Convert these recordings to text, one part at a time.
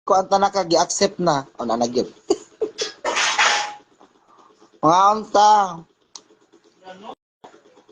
ko ang tanak gi-accept na. O na nagyud. Mga unta.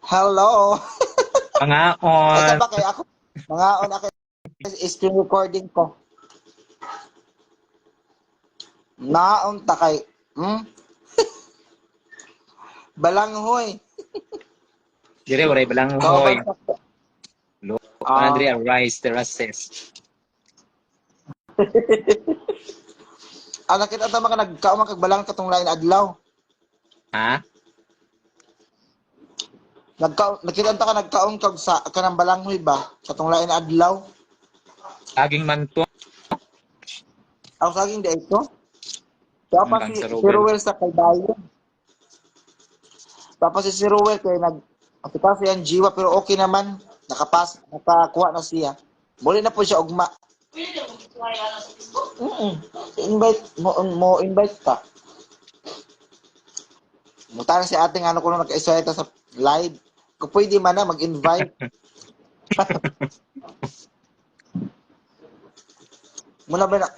Hello. Ay Pangaon. ka ba kay ako? Mga on ako screen recording ko. Naunta kay balanghoy. Dire waray balang Kauban hoy. sa Lo, ah Andrea Rice Terraces. nakita ta mga nagkaon kag balang katong lain adlaw. Ha? Nakita ta ka nagkaon kag sa kanang balanghoy ba? Katong lain adlaw. Aging man to. Ako saging di ito. Kaya pa Kang si sa Robel. Ruel sa Caldayo. Tapos si Ruel kay nakita siya ang jiwa pero okay naman. Nakakuha na siya. Muli na po siya ugma. Invite mo invite ka. Mutang si ating ano ko nung naka-isaya sa live. Kung pwede man na mag-invite. Muna ba na?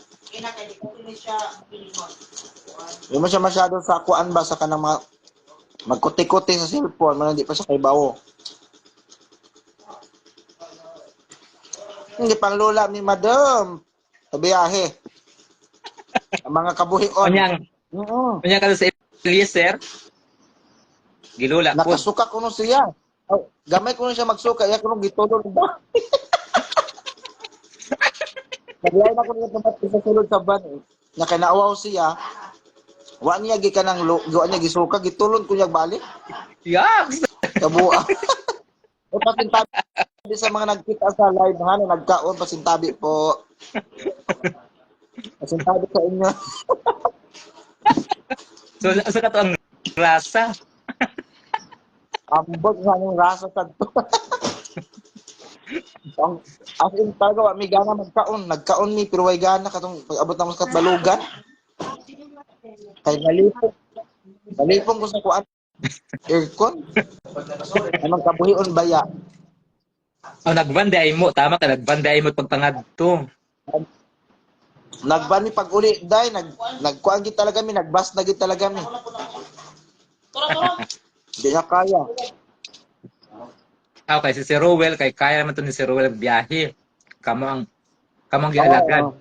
Hindi mo siya masyado sa kuan ba sa kanang mga magkuti-kuti sa cellphone. Muna hindi pa siya kay bawo. Hindi pang lola ni madam. Sa biyahe. Ang mga kabuhion. Onyang, Oo. onyang ka sa Eliezer. Gilula po. Nakasuka ko no siya. Oh, gamay ko na siya magsuka. Iya ko nung gitulog ba? Naglain ako nung tumat sa sulod sa van. Na kinaawaw siya. Wa niya gikanang wa niya gisuka. Gitulog ko niya balik. Yaks! Kabua. O pasintabi sa mga nagkita sa live ha. Na nagkaon pasintabi po. Pasintabi sa inyo. So, sa ka to ang rasa. Ambot nga yung rasa sa to. As in talaga, may gana magkaon. Nagkaon mi, pero way gana katong pag-abot na mo sa balugan. Kay nalipong. Nalipong ko sa kuan. Aircon. Anong kabuhion baya. Oh, nagbanday mo. Tama ka, nagbanday mo pagpangadto. Nagbani pag uli, day. Nagkuan gid talaga mi. Nagbas na gid talaga mi. Hindi na kaya. Okay, si Rowell, kay kaya naman to ni si Rowell biyahe. Kamo ang gialagad. Oo.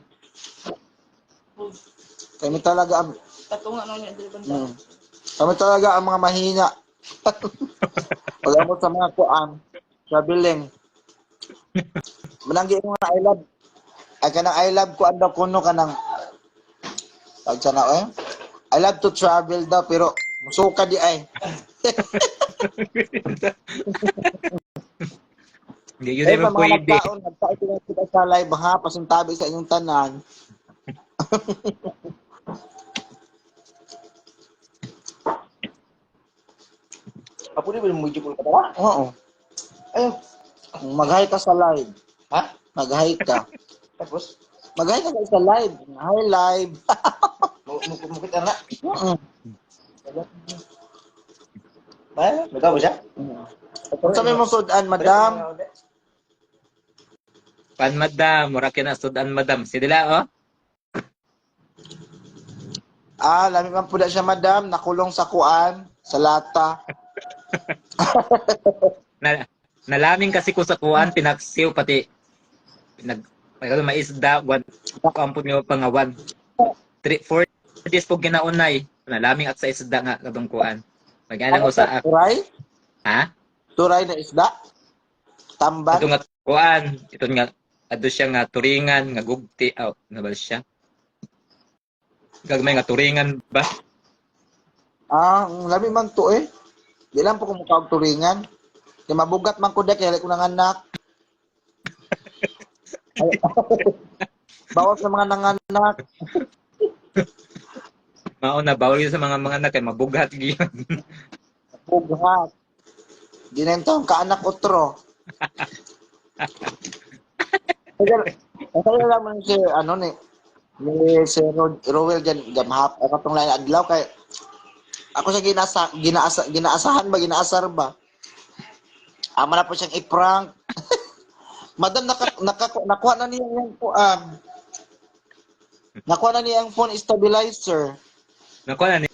Kami talaga ang kami talaga ang mga mahina. Wala mo sa mga kuan. Sa biling. Mananggi mo nga I love. Ay kanang I love kuan daw kuno kanang pag sana eh. I love to travel daw pero musuka di ay. Hindi yun Eh naman pa mga pwede. nagkaon sila kita sa live ha pasintabi sa inyong tanan. Apo di ba mo jud ka ba? Oo. Ay, mag-hi ka sa live. Ha? Mag-hi ka. Tapos mag-hi ka sa live. Hi live. Mukit na. Oo. Ba? Nagawa siya? Kung sabi mo sudan, madam. Pan madam, mura kina sudan madam. Si dila oh. Lami man po siya, madam. Nakulong sa kuan, sa lata. Na, nalaming kasi ko sa kuan, pinaksiw pati nag may isda, kuan po niyo pangawan. 4 days po ginaunay. Nalaming at sa isda nga kadong kuan. Magalang Ano sa usa turay? ha? Turay na isda? Ito Tamban? nga kuan, ito nga ado siya nga turingan, nga gugti, nabal siya. Gagmay nga turingan ba? Lami man to eh. Di lang po kumukha og turingan. Kaya mabugat man ko dek, kaya ko nanganak. Bawas sa mga nanganak. Mao na bawal yun sa mga anak kay mabugat gyud. Bugat. Di na ito ang kaanak utro. Kaya lang man si, ano ni, si Rowell dyan, gamhap, ako itong lain adlaw, kay, ako siya ginaasahan ba, ginaasar ba? Ama na po siyang i-prank. Madam, nakuha na niya yung kuan. Nakuha na niya ang phone stabilizer. Nakuha na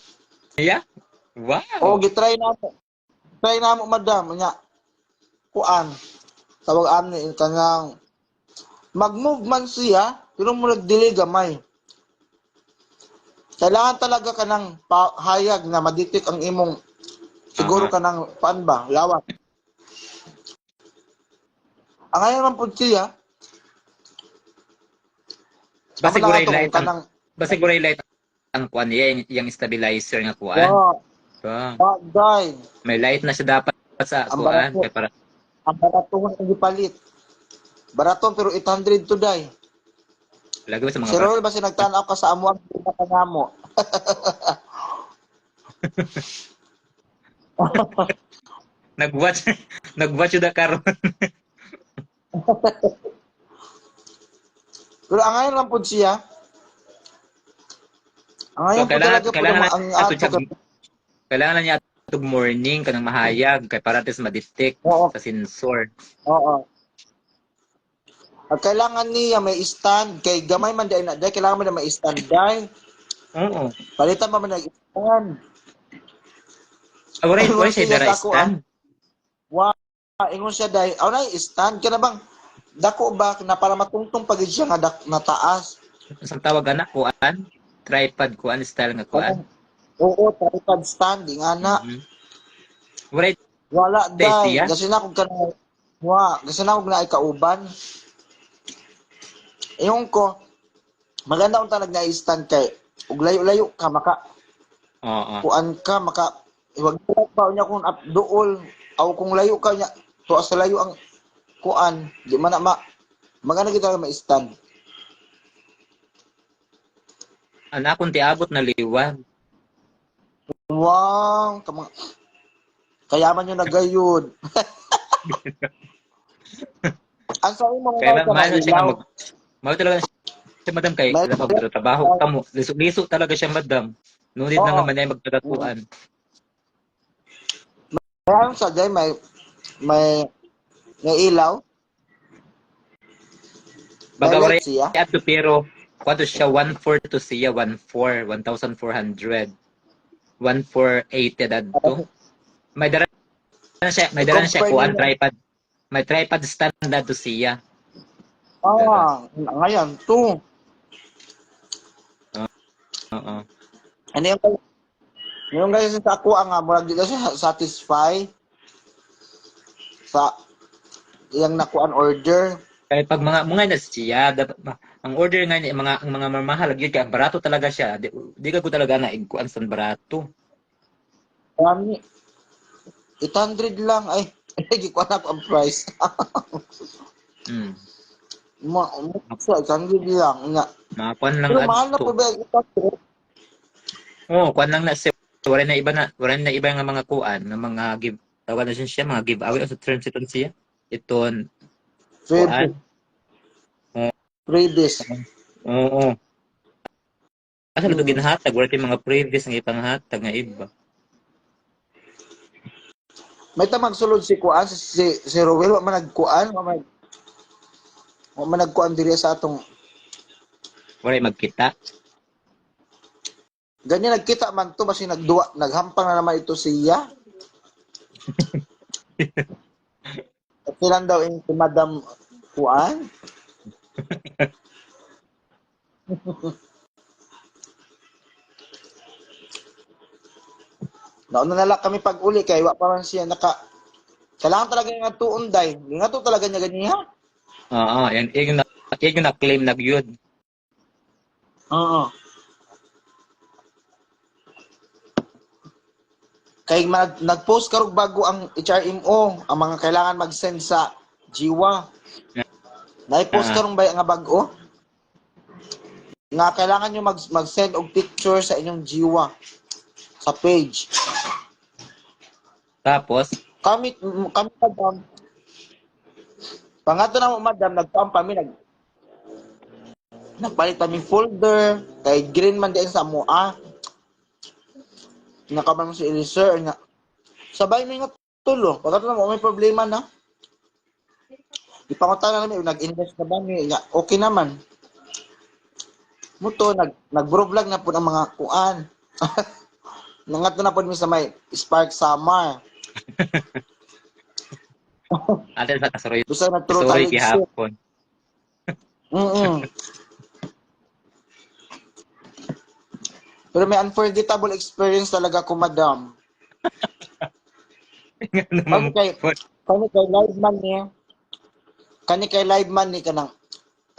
niya? O, Wow! gitry na mo. Try na mo, madam. Nya, kuan. Tawag ani kanang mag-move man siya, pero mo nag-delay gamay. Kailangan talaga ka ng hayag na maditik ang imong siguro Oo. ka ng paan ba, lawak. Ang ayaw man po siya, amo Basig lang uray ato kung light ang kanang, basig uray light ang kuan niya, yung stabilizer nga kuan. wow, Wow. bagay, May light na siya dapat sa ang kuan barato, kay para ang barato ang gipalit. Barato pero 800 today. lagay sa Si mga Roel ba nagtanaw ka sa amuang pinakangamo? nag-watch nag-watch da karon. Pero ang ngayon lang po siya, ang So ngayon po talaga po kailangan ang na ato ato siya kailangan na niya atog morning kanang mahayag kay para tes ma-detect oo, sa sensor. oo. Ang kailangan niya may stand kay gamay man dai na dai kailangan man na may stand dai. Oo. Palitan pa man ng stand. Wala Ingon siya siya dara sa ako stand. wa ingon siya dai, aw na stand ka na bang dako ba na para matungtong pag siya nga na taas. Sa tawag ana kuan, tripod kuan style nga kuan. Oo, tripod stand nga na. Mhm. Wala Wala dai, siya. kasi na kog kana kasi na kog na ikauban. Ingon ko, maganda kung talaga na stand kay ug layo-layo ka maka Oo. kuan ka maka wag pa niya kung up dool aw kung layo ka niya to sa layo ang kuan di man na magana kita ma-stand. Ana kung tiabot na liwan. Wow, kayaman yung nagayod. Ang sabi mo nga Kaya ka na mahal na siya nga ilaw. mao talaga siya madam kay May alam magtrabaho kamo. Liso talaga siya madam. Ngunit na nga oo. man ay magtagatuan. Kaya ang sadyay may may ilaw. May Baga light wala siya. ato pero kwanto siya 1.4 to siya 1.4 1,400 1,480 dadto. May dala na siya I-compare kuan ninyo. tripod. May tripod stand dadto siya. Dara. Ngayon, to. Oo. Ano yung guys sa ako ang murag dito siya satisfy sa iyang nakuan order. Kaya pag mga na siya, dapat, ang order nga niya, ang mga mamahal, yun kaya barato talaga siya. Di ka ko talaga na iguan sa barato. Kami 800 lang ay gikuan na ang price. Hmm. So, 800 lang nga. Mga lang Pero mahal na po adto. ba ito? Oo, kuan lang na siya. Wala na iba nga mga kuan, nga mga give, tawag na siya, mga giveaway o sa terms ito siya. Iton, kuan. Oo. Freebies. Oo. Asa na ito Mm. ginahatag? Wala tayong mga previous nga ipanghatag nga iba. May tamang sulod si kuan si Rowel wa man nagkuan, wa man nagkuan diri sa atong Wala magkita. ganyan nagkita man to basi nagduwa naghampang na naman ito siya. Kailan daw in si Madam kuan? Nauna na lang kami pag uli kay wa pa man siya kailangan talaga nga tuon day. Nga to talaga niya ganiya. Oo, yung na-claim na yun. Oo. Kay nag-post karog bago ang HRMO, ang mga kailangan mag-send sa Jiwa. Na-post Ah, karong bay nga bago nga kailangan nyo mag-send og picture sa inyong Jiwa sa page. tapos, Kami madam, pangato na mo madam, nagpalit kami folder, kay green man din sa mua. Nakaman mo si Eliezer, sabay mi nga tulo. Pagkato na mo, may problema na. Ipangutan na namin, nag-invest na ba mi, okay naman. Muto nag-vlog na po ang mga kuan. Nangato na po mi sa may Spark Summer. Ate sa kasuroy. Gusto na true Sorry college shit. gihapon. Pero may unforgettable experience talaga ko, madam. Ano Kani mo? kay live man ni. Kani kay live man ni kanang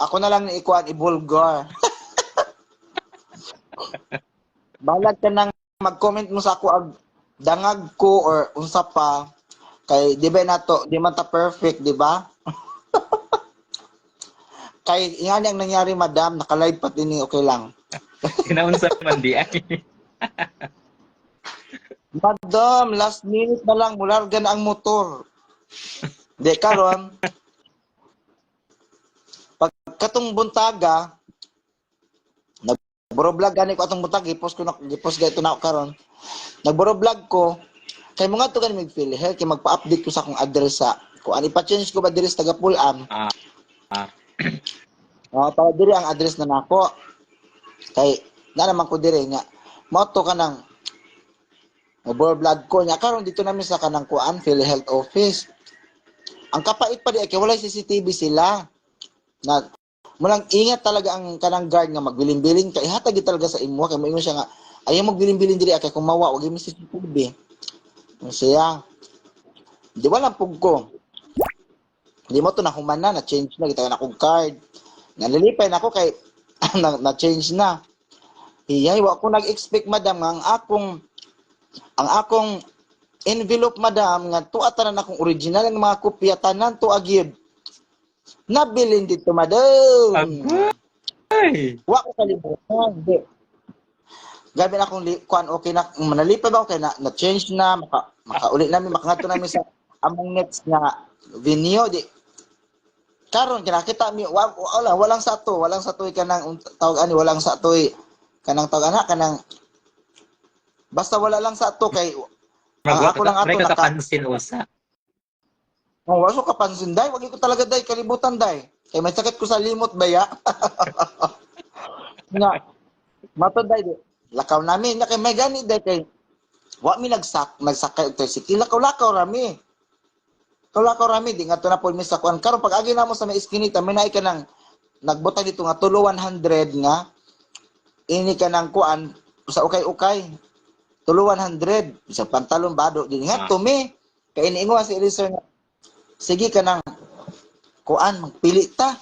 ako na lang ni ikuan ibulgar. Balag ka nang mag-comment mo sa ako ag dangag ko or unsa pa kay di ba nato di man ta perfect, di ba? Kay ingani ang nangyari, madam, naka-live pa din ni okay lang. Kinaunsa man di ay. Madam, last minute na lang mulargan ang motor. Di karon pagkatong buntaga nagbo-vlog gani ko atong buntag gipos gayto na ako karon. Nagbo-vlog ko kay mga to gani mig-feel hell kay magpa-update ko sa akong address sa kung ani pa-change ko ba diri sa taga Pulam. Para diri ang address na nako. Kay na naman ko diri nga moto ka nang vlog ko nya karon dito namin sa kanang kuan PhilHealth office. Ang kapait pa di kay walay CCTV sila. Na mulang ingat talaga ang kanang guard nga magbiling-biling kay hatag talaga sa imo kay mo siya nga ayaw magbiling-biling diri kay kung mawa wag mi CCTV. Siya di wala pug ko. Di mo to na humana na change na kita na kong card. Nalilipay na ako kay na change na. Iyay wa ko nag-expect, madam, nga ang akong envelope, madam, nga tuwa tanan akong original ang mga kopya tanan to agib. Nabilin dito, madam. Ay. Wa ko kalimutan. Di. Gabi na akong kuan okay na manalipay ba okay na change na makauli namin makangato namin sa among next nga venue di. Karon kinakita mi walang sa toy kanang tawag ani walang sa toy kanang tawag ana kanang basta wala lang sa to kay ako lang ato nakapansin usa. Oh, waso kapansin day, wag ko talaga day kalibutan day. Kay may sakit ko sa limot baya. Nga mato day di. Lakaw namin nya kay may gani day kay wa mi nagsakay og tricycle lakaw rami. Lakaw rami di nga to na po mi sa kuan karon pag agi namo sa may iskinita may naay ka nang nagbutang dito nga tulo 100 nga ini ka nang kuan sa ukay-ukay. Tulo 100 sa pantalon bado din nga to mi kay iniingon si Eliezer nga sige ka nang kuan magpili ta.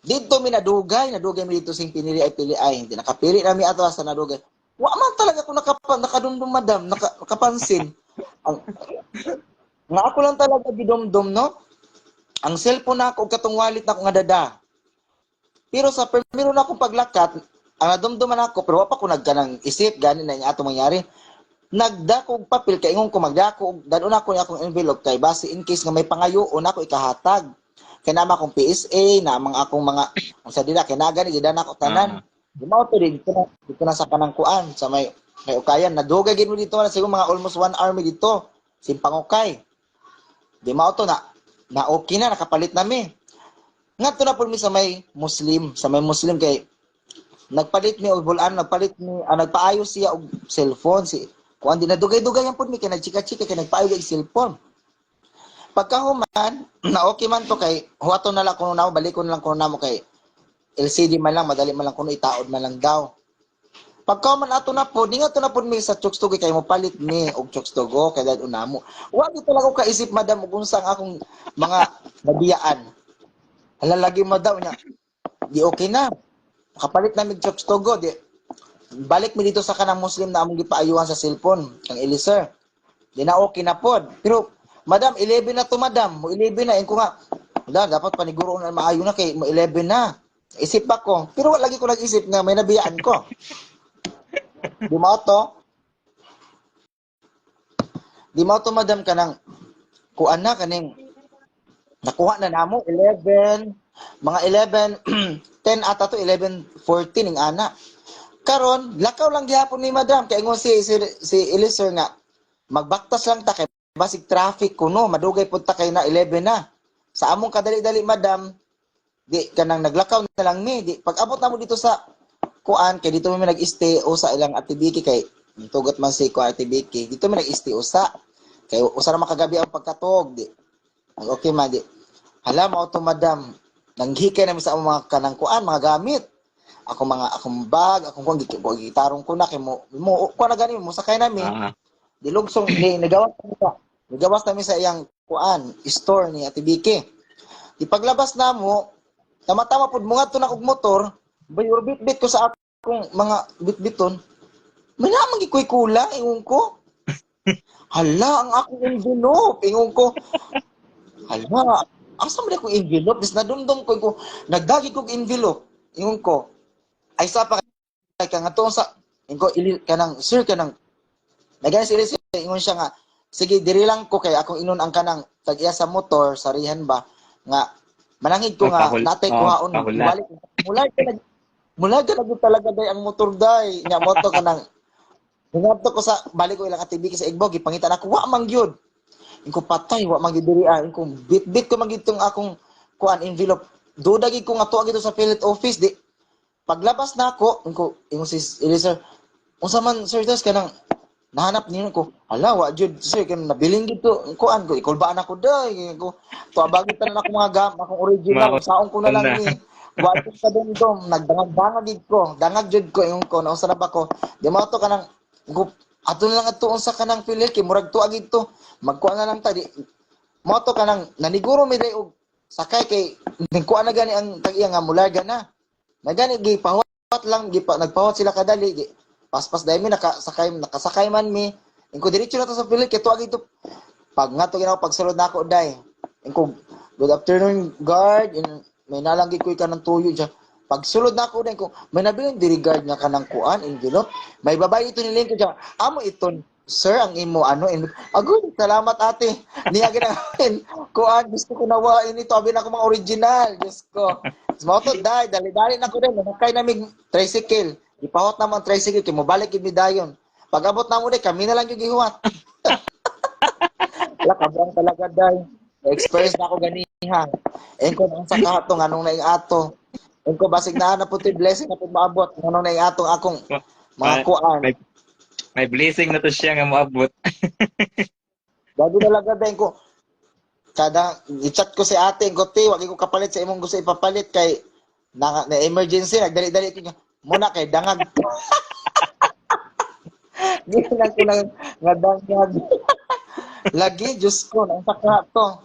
Dito mi nadugay mi dito sing pinili ay pili ay hindi nakapili na mi ato sa nadugay. Wa man talaga ko nakadumdum, madam, nakapansin. Nga ako lang talaga gidumdum, no? Ang cellphone na ako, katong wallet na ako nga dada. Pero sa primero na akong paglakat, ang nadumduman ako, pero wapa ko nagkanang isip, gani na yung atong mangyari. Nagdako og papel, kay ingon ko magdako, dadon ako niya akong envelope, kay base in case nga may pangayoon ako ikahatag. Kaya naman akong PSA, namang akong mga, ang sa dila, kaya nagani, gidan ako tanan. Dimaw to rin, dito na sa kanang kuan, sa may ukayan, nadugay gin mo dito, na siguro mga almost 1 hour mi dito, simpang ukay. Di mao to na okay na nakapalit nami. Ngadto na pud mi sa may Muslim kay nagpalit mi og bulan, nagpaayos siya og cellphone kuan di na dugay-dugay yan pud mi kay nagchika-chika kay nagpaayos og cellphone. Pagkahuman na okay man to kay huwaton na lang kuno na balikon lang kuno namo kay LCD man lang madali man lang kuno itaod man lang daw. Pagkaman ato na po, di nga to na po mi sa Chokstogo kay mo palit ni og Chokstogo kay dad unamo. Wa di talaga ko kaisip, madam, kung saan akong mga nabiyaan. Halalagi mo daw niya. Di okay na. Nakapalit na mi Chokstogo, di balik mi dito sa kanang Muslim na among gipaayuhan sa cellphone, kang Eliezer. Di na okay na pod. Pero madam, 11 na to, madam. Mo 11 na ko nga. Wala, dapat paniguro na maayo na kay mo 11 na. Isip ako. Pero wala lagi ko nag-isip nga may nabiyaan ko. Di mo to, madam, kanang kuan na kaning nakuha na namo 11 mga 11 10 ata to 11:14 ning ana. Karon lakaw lang gihapon ni madam kay ingon si Eliezer nga magbaktas lang ta kay basig traffic kuno madugay pud ta kay na 11 na. Sa among kadali-dali, madam, di kanang naglakaw na lang mi di pag abot na mo dito sa kuan kay dito mi nag-stay usa ilang atibiki kay tugot man si ko atibiki. Dito mi nag-stay usa. Kay usa ra makagabi ang pagkatog di. Okay man di. Hala mao to madam. Nanghikay na mi sa among mga kanang kuan mga gamit. Akong bag, akong gitarong ko na kay mo ko na gani mo sakay nami. Ah, Dilugsong ni nagawas kami sa iyang kuan store ni Ate Vicky. Di paglabas namo, tama-tama pud mo ngadto na kog motor, bayor bit-bit ko sa akong mga bit-biton. May namang gikoy kulang ingon ko. Hala ang akong envelope ingon ko. Hala, asa man akong envelope? Bis nadumdum ko nagdagi kog envelope. Ingon ko. Ay sa pa kay nga to sa ingon ko kanang sir kanang nagana sila ingon siya nga sige diri lang ko kay akong inon ang kanang tag-iya sa motor sarihan ba nga manangid ko nga natay kuhaon balik mula ka lagi talaga day ang motor day nya moto kanang ngadto ko sa balik ko ilang atibiki sa Igbo gipangita nako wa man gyud inko patay wa man gyud diri inko bit ko man gyud tong akong kuan envelope duda gid ko nga tuwa gito sa Philip office di paglabas nako inko si Eliezer unsa man sir dos kanang nahanap niyo ko hala wa jud sir kan nabiling gito kuan ko ikulbaan ako day ko tuabagit na ako mga gam akong original saong ko na lang ni wa jud ka dom nagdangag gid ko dangag jud ko ingon ko nausa na ba ko di mo to kanang ko ato na lang adto sa kanang pilit kay murag tuwa gid to magkuan na lang ta di mo to kanang naniguro mi day og sakay kay ningkuan na gani ang tag-iya nga mulaga na nagani gi pahawat lang nagpahawat sila kadali gi paspas dahil mi nakasakay man mi ingko diretso na to sa pilit kay tuwa gito pag nga to ginaw pagsulod na ako day ingko good afternoon guard may nalanggi ko ka ng tuyo dyan pagsulod na ako day ko may nabiling diri guard nga kanang kuan envelope may babae ito niling ko dyan amo iton sir ang imo agud salamat ate niya ginawin kuan gusto ko nawain ito abi na ako mga original Diyos ko mo to day dali-dali na ko din nakay namig tricycle ipahot naman tricycle kay mobalik gid mi dayon. Pag-abot na mo day kami na lang yung gihuwat. Wala kabang talaga day. Experience na ako ganiha. Engko nang sa kato nganong naing ato. Engko basig na puti blessing na pud maabot nganong naing atong akong mga kuan. may blessing na to siya nga moabot. Bago talaga day ko kada i-chat ko si ate gote wag ko kapalit sa imong gusto ipapalit kay na emergency nagdali-dali ko muna kay dangag. Ginan ko lang nga dangag. Lagi, Diyos ko, nang sakla to.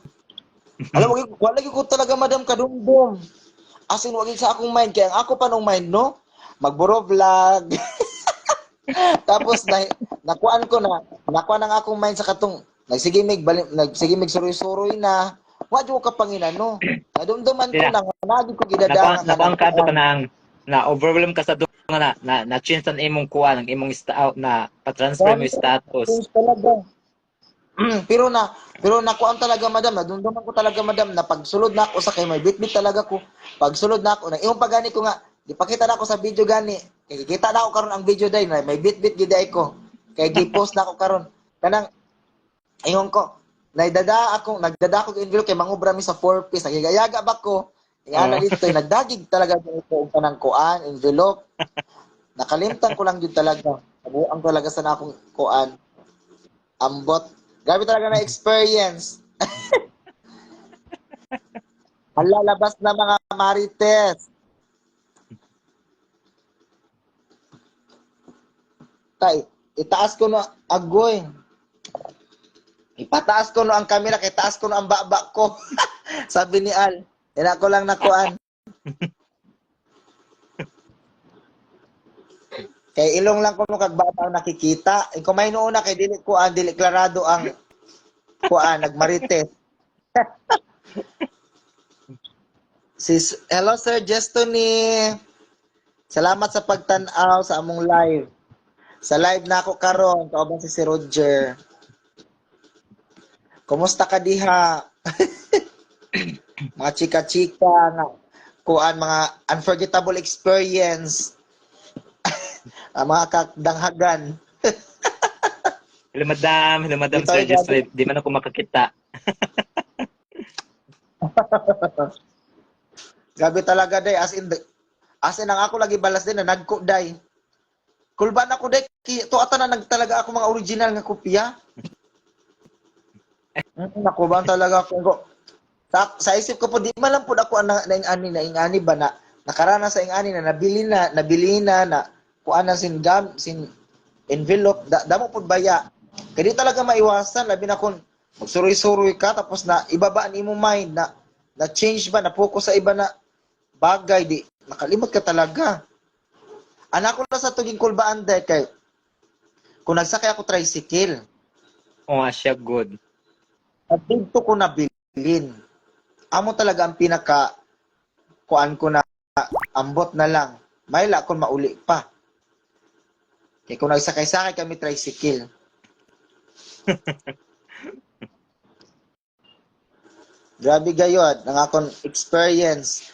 Alam mo, wala ko talaga madam kadumdum. As in, wag sa akong mind. Kaya ang ako pa nung mind, no? Magburo vlog. Tapos, nakuan ko na, nakuan ang akong mind sa katong, nagsigimig suroy-suroy na. Wadyo ko kapanginan, no? Nadumduman ko na, nagig ko gidadanga. Nakuan ka to ka nang na overwhelm ka sa dunga na change ang imong kuan ang imong na pa-transfer mo yung status. Pero nakuan talaga madam, nadumduman ko talaga madam na pagsulod na ako sa kay may bitbit talaga ko. Pagsulod na ako, nang imong pagani ko nga, ipakita na ako sa video gani. Kay kita na ako karon ang video day na may bitbit gid ay ko. Kay gi-post na ako karon. Kanang ingon ko, nagdada ko envelope kay mangubra mi sa 4 piece. Nagigayaga ba ko? Ingana dito, nagdagig talaga ito kanang kuan, envelope. Nakalimtan ko lang yun talaga. Nabuang talaga sa akong kuan. Ambot. Grabe talaga na experience. Hala, labas na mga marites. Tay, itaas ko no agoy. Ipataas ko no ang camera, kay taas ko no ang baba ko. Sabi ni Al. Ina ko lang nakuan. Kay ilong lang ko nung kagbata nakikita. Kung may noon na kay dili kuan, dili klarado ang kuan, nagmarites. Hello Sir Jestony. Salamat sa pagtan-aw sa among live. Sa live na ako karon, kauban si Roger. Kumusta ka diha? Mga chika-chika nga kuan mga unforgettable experience. Ang mga kakdanghagan. Hello madam sir, just di man ako makakita. Gabi talaga day as in As in, ang ako lagi balas din na nagkuday. Kulban ako day, to ata na nagtalaga ako mga original nga kopya. Naku ba talaga ako. Sa isip ko po, di man lang po ako naingani ba na nakarana sa ingani na nabili na kuan na sin envelope, damo po baya. Kaya di talaga maiwasan, labi na kung magsuroy-suroy ka, tapos na ibabaan imo mind na change ba, na focus sa iba na bagay, di, makalimot ka talaga. Anak ko na sa tuging kulbaan dahil kay, kung nagsakay ako tricycle, O nga siya, good. at dito ko nabilin. Amo talaga ang pinaka kuan ko na ambot na lang. Mayla kung mauli pa. Kaya kung nagsakay-sakay kami tricycle. Grabe gayod, ang akong experience